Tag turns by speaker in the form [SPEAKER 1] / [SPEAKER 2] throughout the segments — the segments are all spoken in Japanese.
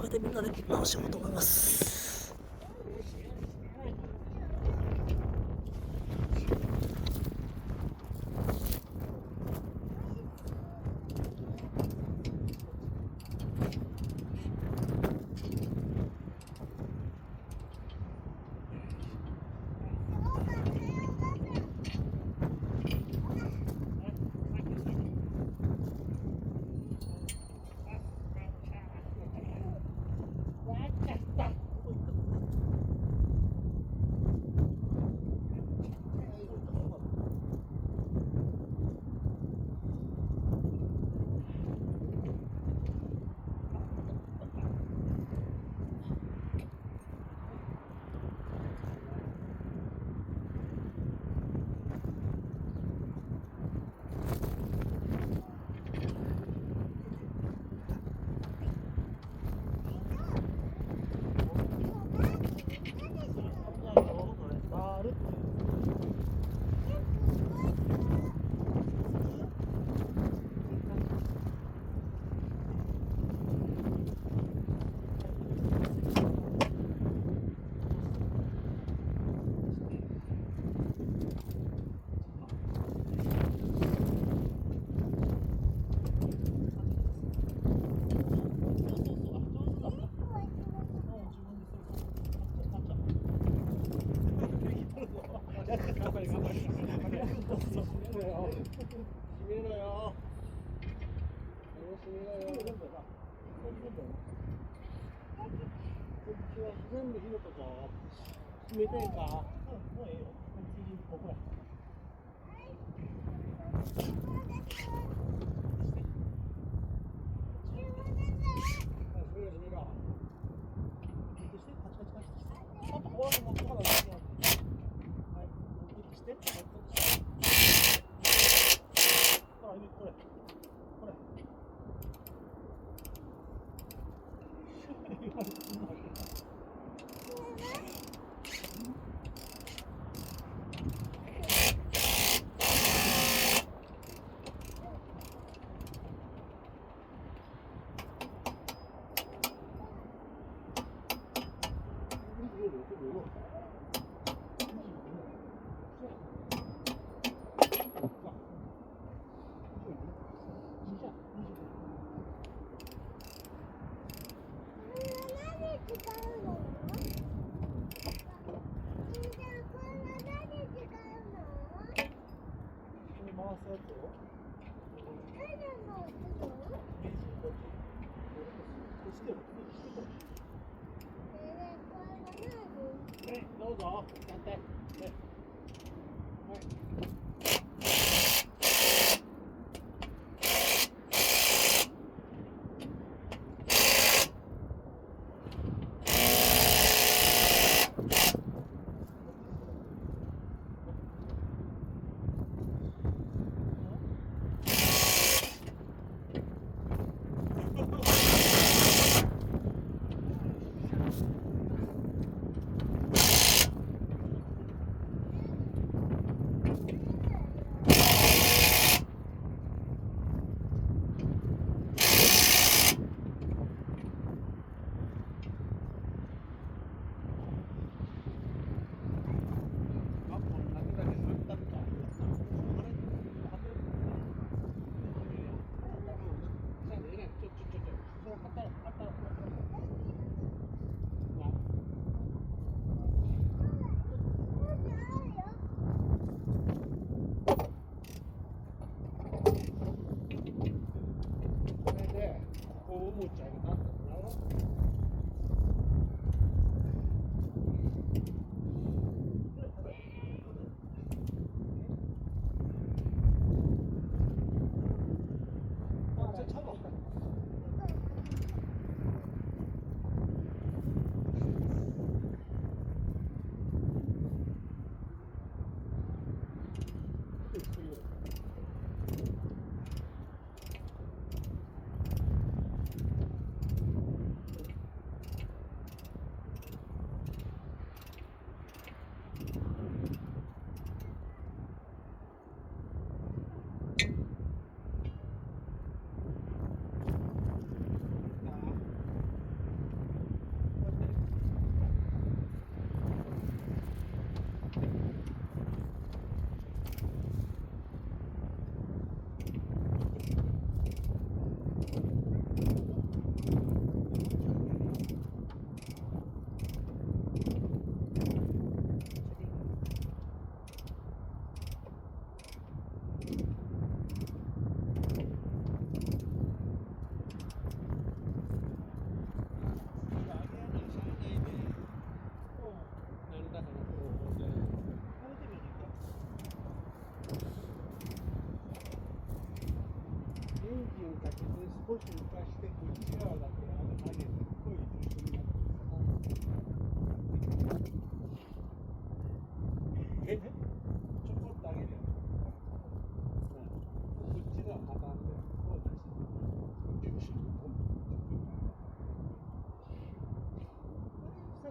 [SPEAKER 1] これでみんなで直しようと思います。全部火のとこ決めてんか。もうええよ。ここや。どうぞ、やって。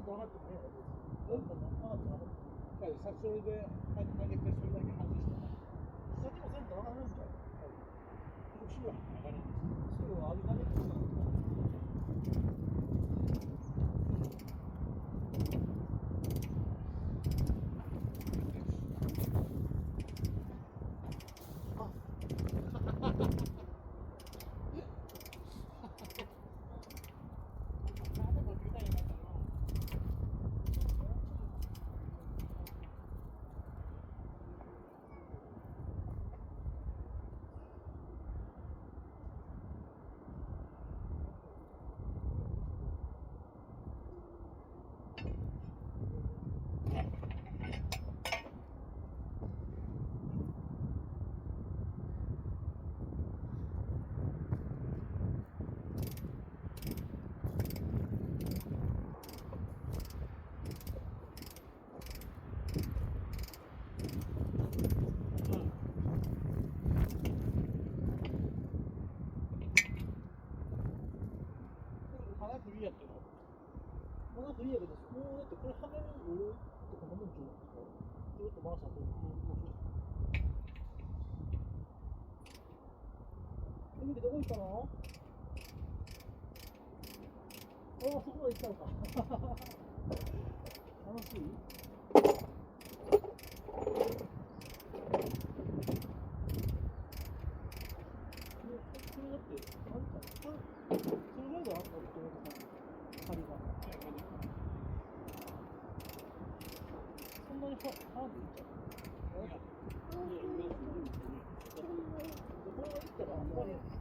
[SPEAKER 1] と上がってもね、上がっても上がってもそれで上げてそれだけ外しても先もせんと上がるんじゃん。すぐ上がるんです。すぐ上げてすぐフリーやけど、まだフリーやけど、もうだってこれはめるのとか飲むんちゃうか。ずっと回したと。エミリどこ行ったの？ああ、そこまで行ったのか。楽しい？それだって、あれか、それぐらいだあったの？針が。そんなにハードいっちゃう？いや、これがいったらあんまり。